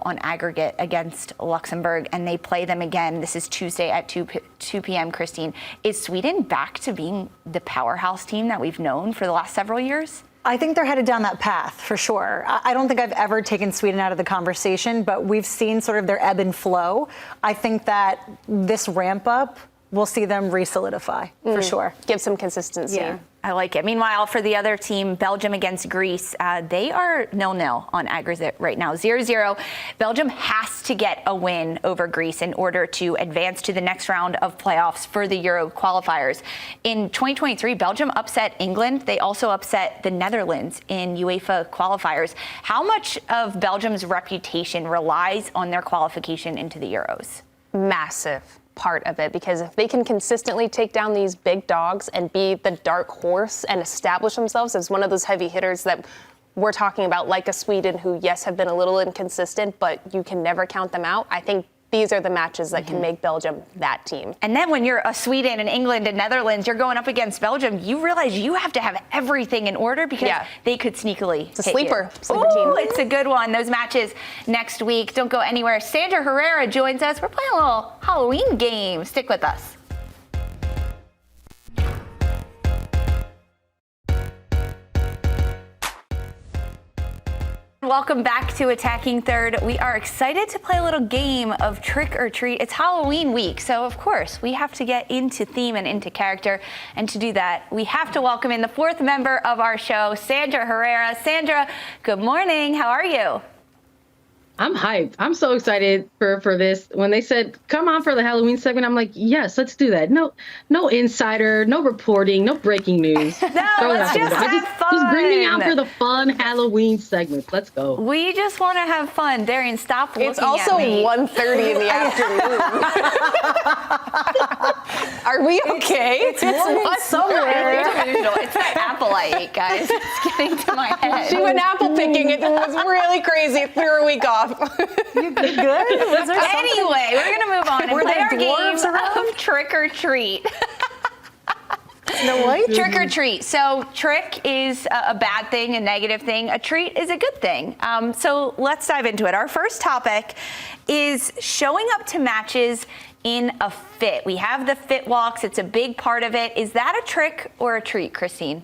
[SPEAKER 1] on aggregate against Luxembourg, and they play them again. This is Tuesday at 2 p.m., Christine. Is Sweden back to being the powerhouse team that we've known for the last several years?
[SPEAKER 2] I think they're headed down that path for sure. I don't think I've ever taken Sweden out of the conversation, but we've seen sort of their ebb and flow. I think that this ramp up, we'll see them re-solidify for sure.
[SPEAKER 3] Give some consistency.
[SPEAKER 2] Yeah.
[SPEAKER 1] I like it. Meanwhile, for the other team, Belgium against Greece, they are 0-0 on aggregate right now, 0-0. Belgium has to get a win over Greece in order to advance to the next round of playoffs for the Euro qualifiers. In 2023, Belgium upset England. They also upset the Netherlands in UEFA qualifiers. How much of Belgium's reputation relies on their qualification into the Euros?
[SPEAKER 3] Massive part of it, because if they can consistently take down these big dogs and be the dark horse and establish themselves as one of those heavy hitters that we're talking about, like a Sweden who, yes, have been a little inconsistent, but you can never count them out. I think these are the matches that can make Belgium that team.
[SPEAKER 1] And then when you're a Sweden and England and Netherlands, you're going up against Belgium, you realize you have to have everything in order because they could sneakily
[SPEAKER 3] It's a
[SPEAKER 1] hit
[SPEAKER 3] sleeper
[SPEAKER 1] you.
[SPEAKER 3] team.
[SPEAKER 1] It's a good one. Those matches next week. Don't go anywhere. Sandra Herrera joins us. We're playing a little Halloween game. Stick with us. Welcome back to Attacking Third. We are excited to play a little game of trick or treat. It's Halloween week, so of course we have to get into theme and into character. And to do that, we have to welcome in the fourth member of our show, Sandra Herrera. Sandra, good morning. How are you?
[SPEAKER 4] I'm hyped. I'm so excited for this. When they said, come on for the Halloween segment, I'm like, yes, let's do that. No insider, no reporting, no breaking news.
[SPEAKER 1] Let's just have fun.
[SPEAKER 4] Just bring me out for the fun Halloween segment. Let's go.
[SPEAKER 1] We just want to have fun. Darian, stop looking
[SPEAKER 3] It's also
[SPEAKER 1] at me.
[SPEAKER 3] 1:30 in the afternoon. Are we okay?
[SPEAKER 2] It's morning somewhere.
[SPEAKER 1] It's that apple I ate, guys. It's getting to my head.
[SPEAKER 3] She went apple picking. It was really crazy. It threw her week off.
[SPEAKER 2] You good? Was there something?
[SPEAKER 1] Anyway, we're going to move on and
[SPEAKER 2] Were
[SPEAKER 1] play
[SPEAKER 2] there
[SPEAKER 1] our game
[SPEAKER 2] dwarves around?
[SPEAKER 1] of trick or treat.
[SPEAKER 2] Snow White?
[SPEAKER 1] Trick or treat. So trick is a bad thing, a negative thing. A treat is a good thing. So let's dive into it. Our first topic is showing up to matches in a fit. We have the fit walks. It's a big part of it. Is that a trick or a treat, Christine?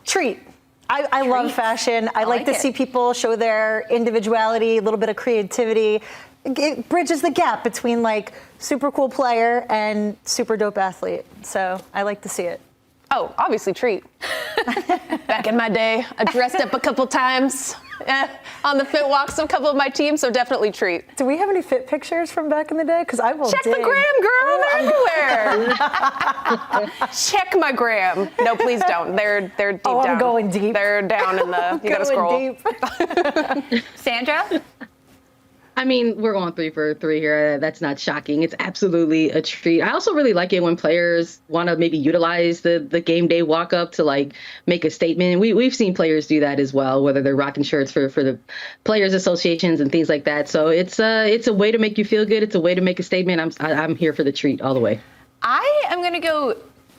[SPEAKER 2] Treat. I love fashion. I like to see people show their individuality, a little bit of creativity. It bridges the gap between like super cool player and super dope athlete. So I like to see it.
[SPEAKER 3] Oh, obviously treat. Back in my day, I dressed up a couple times on the fit walks of a couple of my teams, so definitely treat.
[SPEAKER 2] Do we have any fit pictures from back in the day? Because I will
[SPEAKER 3] Check the
[SPEAKER 2] dig.
[SPEAKER 3] gram, girl. They're everywhere. Check my gram. No, please don't. They're deep down.
[SPEAKER 2] I'm going deep.
[SPEAKER 3] They're down in the. You gotta scroll.
[SPEAKER 2] Deep.
[SPEAKER 1] Sandra?
[SPEAKER 4] I mean, we're going 3 for 3 here. That's not shocking. It's absolutely a treat. I also really like it when players want to maybe utilize the game day walk up to like make a statement. We've seen players do that as well, whether they're rocking shirts for the players associations and things like that. So it's a way to make you feel good. It's a way to make a statement. I'm here for the treat all the way.
[SPEAKER 1] I am going to go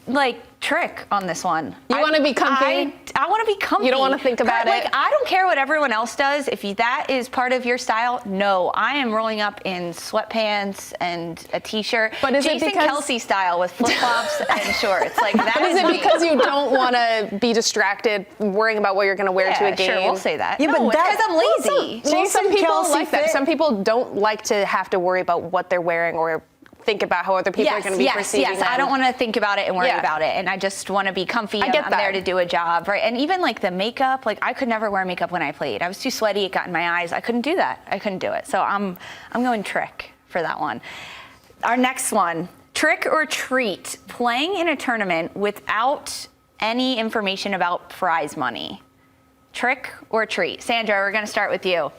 [SPEAKER 1] like Trick on this one.
[SPEAKER 3] You want to be comfy?
[SPEAKER 1] I want to be comfy.
[SPEAKER 3] You don't want to think about it?
[SPEAKER 1] Like, I don't care what everyone else does. If that is part of your style, no. I am rolling up in sweatpants and a t-shirt.
[SPEAKER 3] But is
[SPEAKER 1] Jason
[SPEAKER 3] it because
[SPEAKER 1] Kelsey style with flip-flops and shorts? Like that.
[SPEAKER 3] But is it because you don't want to be distracted worrying about what you're going to wear to a game?
[SPEAKER 1] Sure, we'll say that.
[SPEAKER 2] Yeah,
[SPEAKER 1] no,
[SPEAKER 2] but
[SPEAKER 1] it's because I'm lazy.
[SPEAKER 3] Some people
[SPEAKER 2] Kelsey
[SPEAKER 3] like that.
[SPEAKER 2] fit.
[SPEAKER 3] Some people don't like to have to worry about what they're wearing or think about how other people are going to be perceiving them.
[SPEAKER 1] I don't want to think about it and worry
[SPEAKER 3] Yeah.
[SPEAKER 1] about it, and I just want to be comfy.
[SPEAKER 3] I get
[SPEAKER 1] I'm
[SPEAKER 3] that.
[SPEAKER 1] there to do a job, right? And even like the makeup, like I could never wear makeup when I played. I was too sweaty. It got in my eyes. I couldn't do that. I couldn't do it. So I'm going trick for that one. Our next one, trick or treat, playing in a tournament without any information about prize money. Trick or treat? Sandra, we're going to start with you.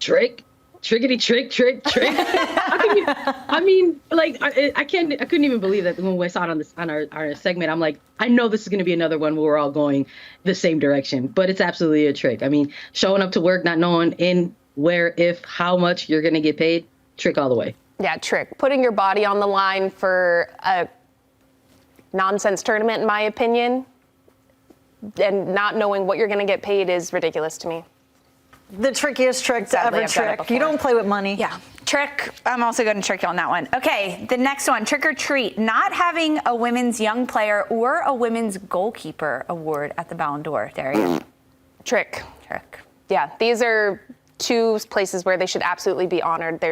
[SPEAKER 4] Trick. Trickety trick. I mean, like I couldn't even believe that when we saw it on our segment. I'm like, I know this is going to be another one where we're all going the same direction, but it's absolutely a trick. I mean, showing up to work, not knowing in where, if, how much you're going to get paid, trick all the way.
[SPEAKER 3] Yeah, trick. Putting your body on the line for a nonsense tournament, in my opinion, and not knowing what you're going to get paid is ridiculous to me.
[SPEAKER 2] The trickiest trick to
[SPEAKER 3] Sadly,
[SPEAKER 2] ever
[SPEAKER 3] I've done it
[SPEAKER 2] trick.
[SPEAKER 3] before.
[SPEAKER 2] You don't play with money.
[SPEAKER 1] Yeah. Trick. I'm also going to trick you on that one. Okay. The next one, trick or treat, not having a women's young player or a women's goalkeeper award at the Ballon d'Or. Darian.
[SPEAKER 3] Trick.
[SPEAKER 1] Trick.
[SPEAKER 3] Yeah, these are two places where they should absolutely be honored.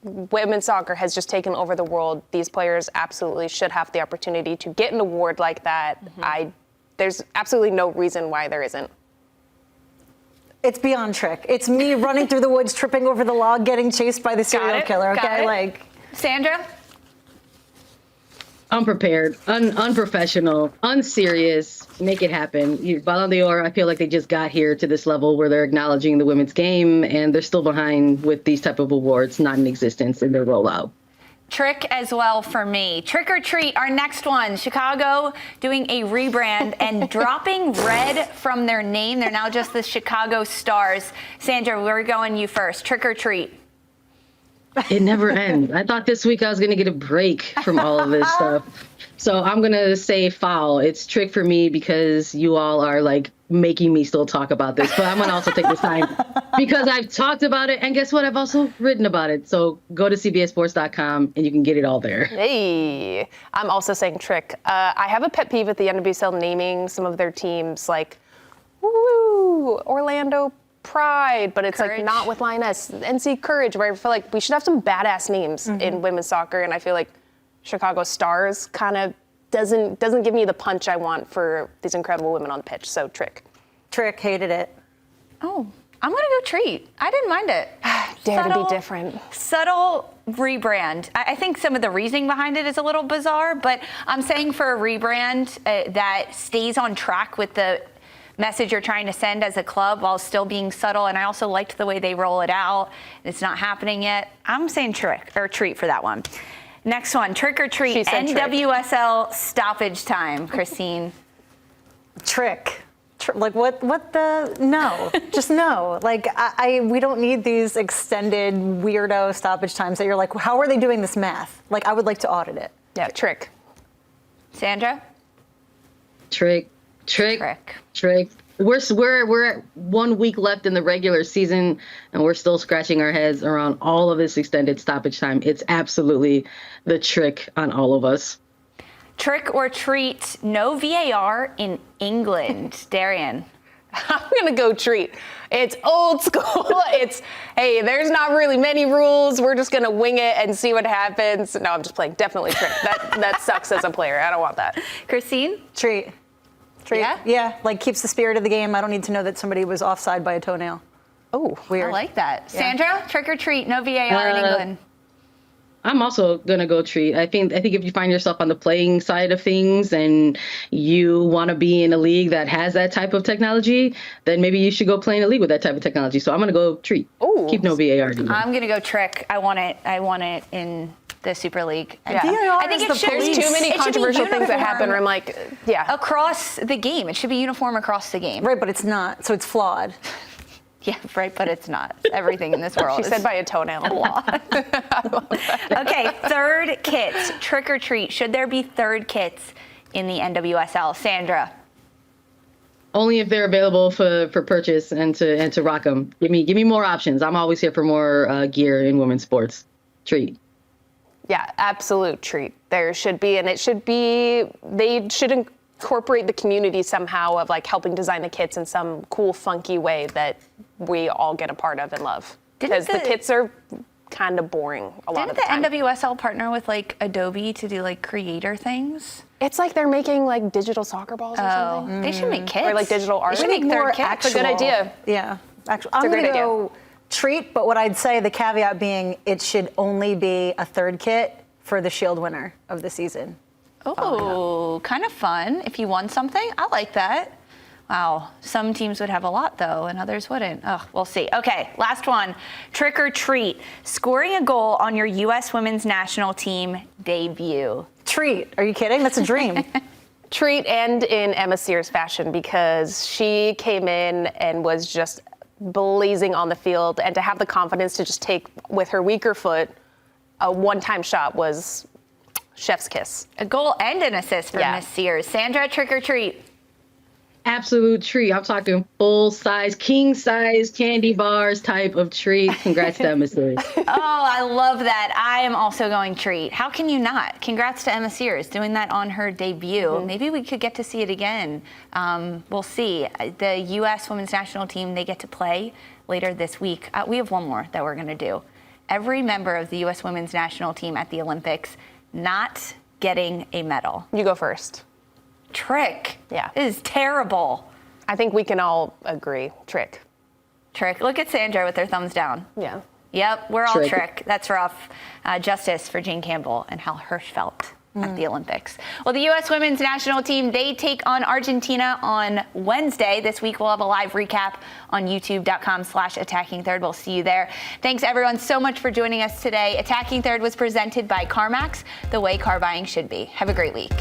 [SPEAKER 3] Women's soccer has just taken over the world. These players absolutely should have the opportunity to get an award like that.
[SPEAKER 1] Mm-hmm.
[SPEAKER 3] There's absolutely no reason why there isn't.
[SPEAKER 2] It's beyond trick. It's me running through the woods, tripping over the log, getting chased by the serial killer.
[SPEAKER 1] Got
[SPEAKER 2] Okay,
[SPEAKER 1] it.
[SPEAKER 2] like
[SPEAKER 1] Sandra.
[SPEAKER 4] Unprepared, unprofessional, unserious. Make it happen. Ballon d'Or, I feel like they just got here to this level where they're acknowledging the women's game, and they're still behind with these type of awards, not in existence in their rollout.
[SPEAKER 1] Trick as well for me. Trick or treat, our next one. Chicago doing a rebrand and dropping red from their name. They're now just the Chicago Stars. Sandra, we're going you first. Trick or treat.
[SPEAKER 4] It never ends. I thought this week I was going to get a break from all of this stuff. So I'm going to say foul. It's trick for me because you all are like making me still talk about this. But I'm going to also take this time because I've talked about it. And guess what? I've also written about it. So go to CBSSports.com and you can get it all there.
[SPEAKER 3] Hey, I'm also saying trick. I have a pet peeve at the NWSL naming some of their teams like, woo, Orlando Pride, but it's
[SPEAKER 1] Courage.
[SPEAKER 3] like not with Lioness. NC Courage, where I feel like we should have some badass names in women's soccer, and I feel like Chicago Stars kind of doesn't give me the punch I want for these incredible women on the pitch. So trick.
[SPEAKER 2] trick, hated it.
[SPEAKER 1] Oh, I'm going to go treat. I didn't mind it.
[SPEAKER 3] Dare to be different.
[SPEAKER 1] Subtle rebrand. I think some of the reasoning behind it is a little bizarre, but I'm saying for a rebrand that stays on track with the message you're trying to send as a club while still being subtle. And I also liked the way they roll it out. It's not happening yet. I'm saying trick or treat for that one. Next one, trick or treat.
[SPEAKER 3] She said trick.
[SPEAKER 1] NWSL stoppage time. Christine.
[SPEAKER 2] Trick. Like what the, no, just no. Like we don't need these extended weirdo stoppage times that you're like, how are they doing this math? Like I would like to audit it.
[SPEAKER 3] Yeah, trick.
[SPEAKER 1] Sandra?
[SPEAKER 4] Trick. We're at 1 week left in the regular season, and we're still scratching our heads around all of this extended stoppage time. It's absolutely the trick on all of us.
[SPEAKER 1] Trick or treat, no VAR in England. Darian.
[SPEAKER 3] I'm going to go treat. It's old school. It's, hey, there's not really many rules. We're just going to wing it and see what happens. No, I'm just playing. Definitely trick. That sucks as a player. I don't want that.
[SPEAKER 1] Christine?
[SPEAKER 2] Treat. Yeah, like keeps the spirit of the game. I don't need to know that somebody was offside by a toenail.
[SPEAKER 3] Oh,
[SPEAKER 2] Weird.
[SPEAKER 1] I like that.
[SPEAKER 2] Yeah.
[SPEAKER 1] Sandra, trick or treat, no VAR in England.
[SPEAKER 4] I'm also gonna go treat. I think if you find yourself on the playing side of things and you want to be in a league that has that type of technology, then maybe you should go play in a league with that type of technology. So I'm gonna go treat.
[SPEAKER 3] Ooh.
[SPEAKER 4] Keep no VAR.
[SPEAKER 1] I'm going to go trick. I want it in the Super League.
[SPEAKER 3] Yeah.
[SPEAKER 2] VAR
[SPEAKER 1] I think
[SPEAKER 2] is
[SPEAKER 1] it
[SPEAKER 2] the
[SPEAKER 1] should
[SPEAKER 2] police.
[SPEAKER 3] There's too many
[SPEAKER 1] it should be
[SPEAKER 3] controversial things that happen where I'm
[SPEAKER 1] uniform
[SPEAKER 3] like, yeah.
[SPEAKER 1] across the game. It should be uniform across the game.
[SPEAKER 2] Right, but it's not, so it's flawed.
[SPEAKER 1] Yeah, right, but it's not. Everything in this world
[SPEAKER 3] She
[SPEAKER 1] is
[SPEAKER 3] said by a toenail.
[SPEAKER 1] Okay, third kits. Trick or treat. Should there be third kits in the NWSL. Sandra.
[SPEAKER 4] Only if they're available for purchase and to rock them. Give me more options. I'm always here for more gear in women's sports. Treat.
[SPEAKER 3] Yeah, absolute treat. There should be, and it should be, they should incorporate the community somehow of like helping design the kits in some cool, funky way that we all get a part of and love. Because the kits are kind of boring a lot of the time.
[SPEAKER 1] Didn't the NWSL partner with like Adobe to do like creator things?
[SPEAKER 3] It's like they're making like digital soccer balls or something.
[SPEAKER 1] They should make kits.
[SPEAKER 3] Or like digital art.
[SPEAKER 1] They should make
[SPEAKER 2] more
[SPEAKER 1] third kits.
[SPEAKER 3] It's a good idea.
[SPEAKER 2] Yeah, actually, I'm going to go treat, but what I'd say, the caveat being, it should only be a third kit for the Shield winner of the season.
[SPEAKER 1] Oh, kind of fun. If you won something, I like that. Wow. Some teams would have a lot, though, and others wouldn't. Oh, we'll see. Okay, last one. Trick or treat. Scoring a goal on your U.S. women's national team debut.
[SPEAKER 2] Treat. Are you kidding? That's a dream.
[SPEAKER 3] Treat, and in Emma Sears fashion, because she came in and was just blazing on the field, and to have the confidence to just take with her weaker foot a one-time shot was chef's kiss.
[SPEAKER 1] A goal and an assist for Miss Sears. Sandra, trick or treat.
[SPEAKER 4] Absolute treat. I'm talking full size, king size candy bars type of treat. Congrats to Emma Sears.
[SPEAKER 1] Oh, I love that. I am also going treat. How can you not? Congrats to Emma Sears doing that on her debut. Maybe we could get to see it again. We'll see. The U.S. women's national team, they get to play later this week. We have one more that we're going to do. Every member of the U.S. women's national team at the Olympics not getting a medal.
[SPEAKER 3] You go first.
[SPEAKER 1] Trick.
[SPEAKER 3] Yeah.
[SPEAKER 1] It is terrible.
[SPEAKER 3] I think we can all agree. Trick.
[SPEAKER 1] Trick. Look at Sandra with her thumbs down.
[SPEAKER 3] Yeah.
[SPEAKER 1] Yep, we're all trick. That's rough. Justice for Jane Campbell and Hal Hirschfeld at the Olympics. Well, the U.S. women's national team, they take on Argentina on Wednesday. This week, we'll have a live recap on youtube.com/Attacking Third. We'll see you there. Thanks, everyone, so much for joining us today. Attacking Third was presented by CarMax, the way car buying should be. Have a great week.